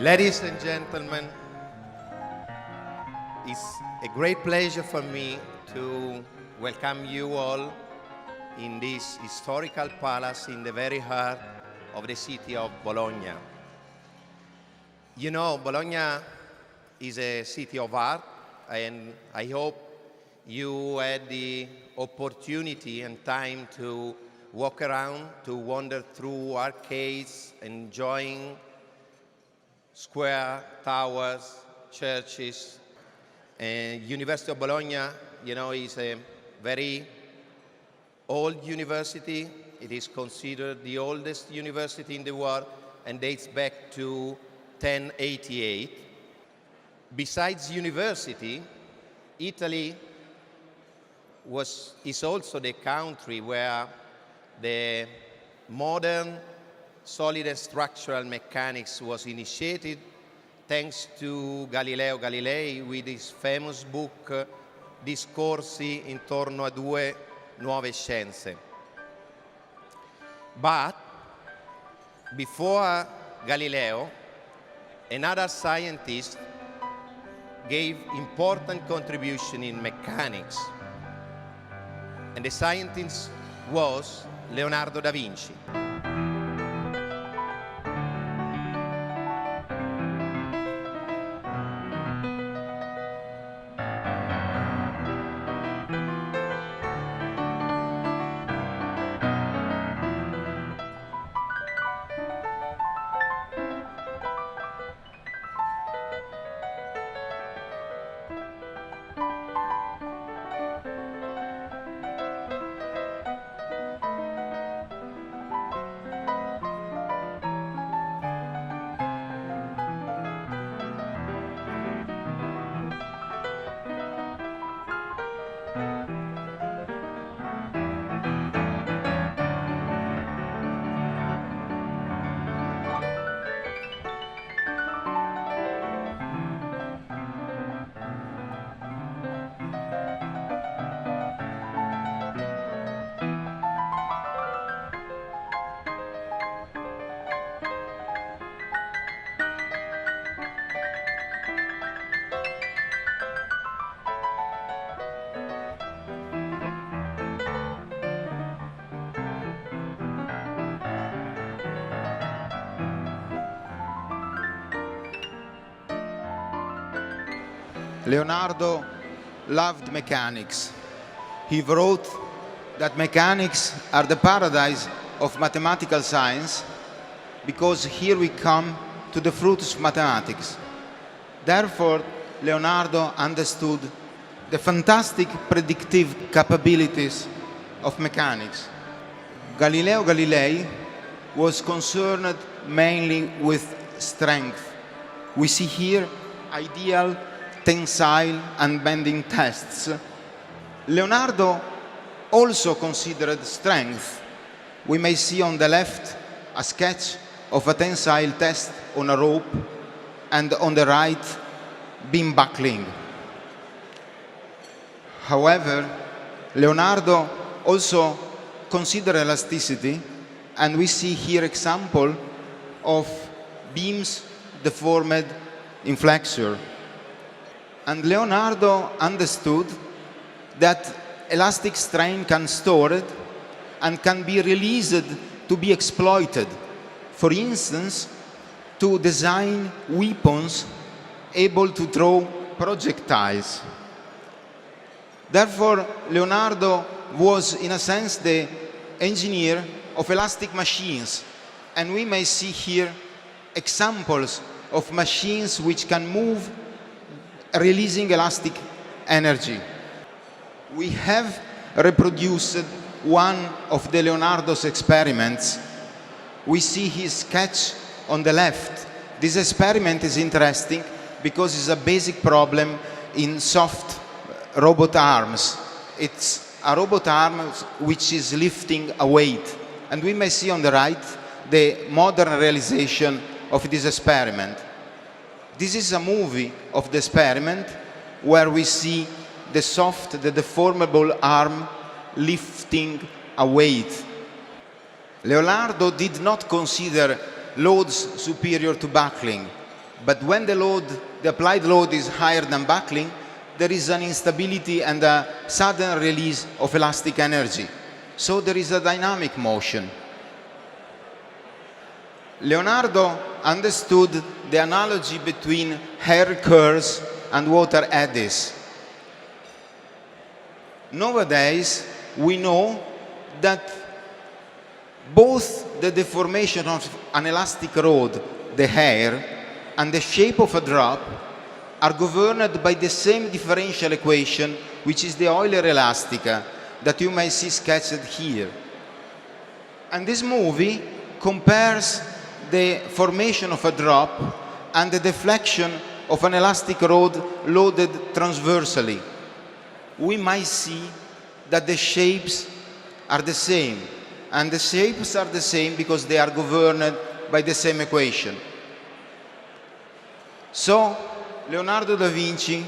Ladies and gentlemen, it's a great pleasure for me to welcome you all in this historical palace in the very heart of the city of Bologna. You know, Bologna is a city of art, and I hope you had the opportunity and time to walk around, to wander through arcades, enjoying square, towers, churches. And University of Bologna, you know, is a very old university. It is considered the oldest university in the world and dates back to 1088. Besides university, Italy is also the country where the modern solid and structural mechanics was initiated thanks to Galileo Galilei with his famous book Discorsi intorno a due nuove scienze. But before Galileo, another scientist gave important contribution in mechanics, and the scientist was Leonardo da Vinci. Leonardo loved mechanics. He wrote that mechanics are the paradise of mathematical science because here we come to the fruits of mathematics. Therefore, Leonardo understood the fantastic predictive capabilities of mechanics. Galileo Galilei was concerned mainly with strength. We see here ideal tensile and bending tests. Leonardo also considered strength. We may see on the left a sketch of a tensile test on a rope, and on the right, beam buckling. However, Leonardo also considered elasticity, and we see here example of beams deformed in flexure. And Leonardo understood that elastic strain can store it and can be released to be exploited. For instance, to design weapons able to throw projectiles. Therefore, Leonardo was, in a sense, the engineer of elastic machines. And we may see here examples of machines which can move releasing elastic energy. We have reproduced one of the Leonardo's experiments. We see his sketch on the left. This experiment is interesting because it's a basic problem in soft robot arms. It's a robot arm which is lifting a weight. And we may see on the right the modern realization of this experiment. This is a movie of the experiment where we see the soft, the deformable arm lifting a weight. Leonardo did not consider loads superior to buckling, But when the applied load is higher than buckling, there is an instability and a sudden release of elastic energy. So there is a dynamic motion. Leonardo understood the analogy between hair curls and water eddies. Nowadays, we know that both the deformation of an elastic rod, the hair, and the shape of a drop are governed by the same differential equation, which is the Euler elastica that you may see sketched here. And this movie compares the formation of a drop and the deflection of an elastic rod loaded transversally. We might see that the shapes are the same, and the shapes are the same because they are governed by the same equation. So, Leonardo da Vinci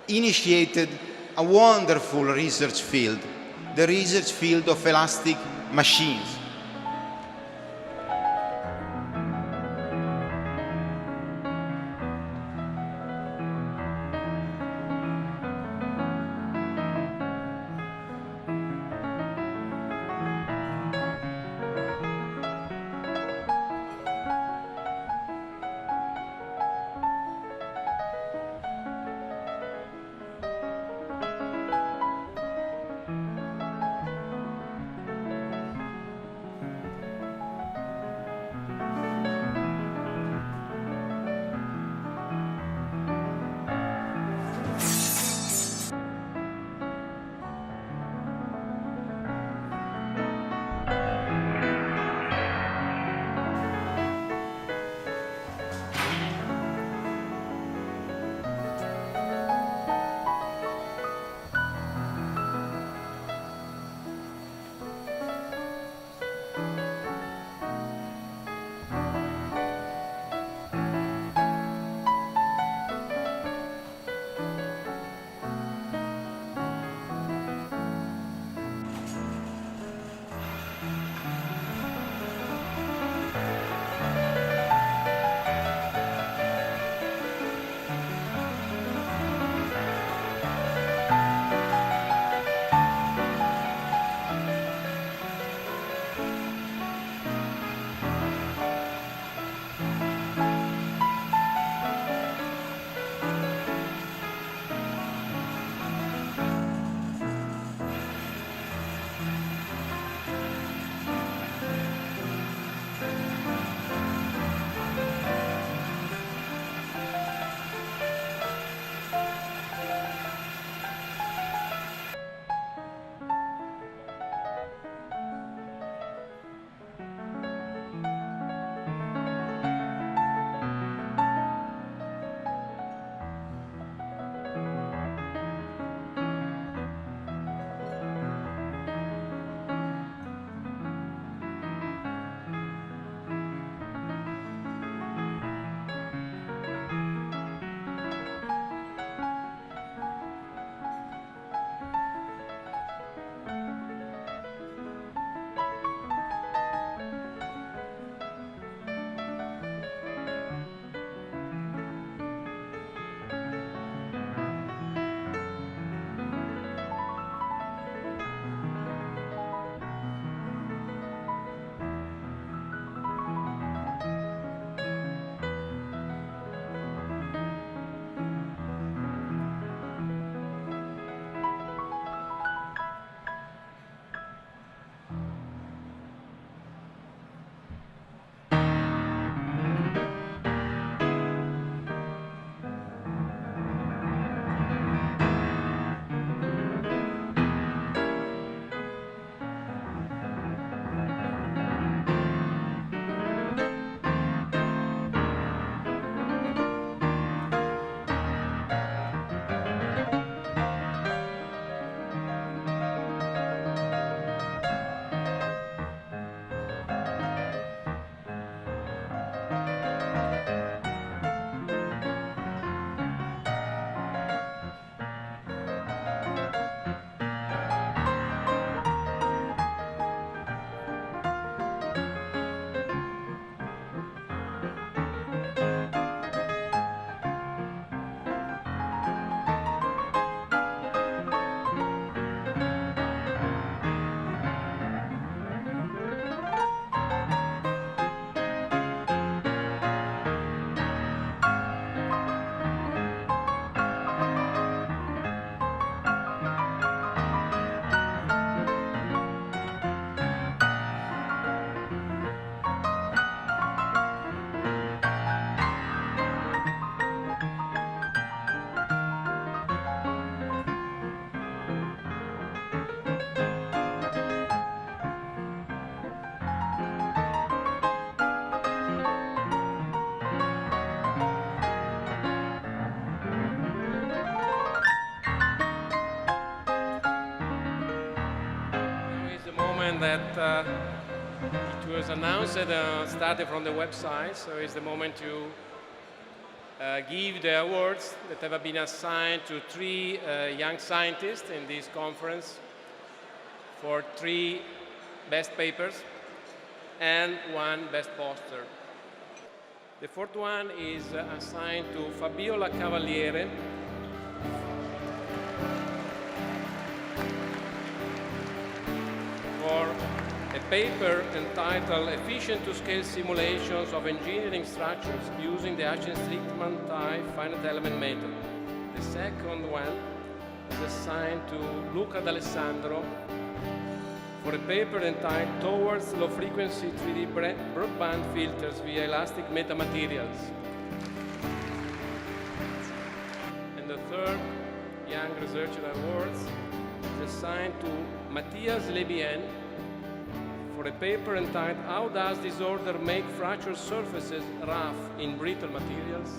initiated a wonderful research field, the research field of elastic machines. moment that it was announced started from the website, so it's the moment to give the awards that have been assigned to 3 young scientists in this conference for 3 best papers and 1 best poster. The 4th one is assigned to Fabiola Cavaliere for a paper entitled Efficient to Scale Simulations of Engineering Structures Using the Hutchins-Strickman Type Finite Element Method. The 2nd one is assigned to Luca D'Alessandro for a paper entitled Towards Low Frequency 3D Broadband Filters via Elastic Metamaterials. And the 3rd Young Researcher Awards is assigned to Matthias Lebien for a paper entitled How Does Disorder Make Fracture Surfaces Rough in Brittle Materials?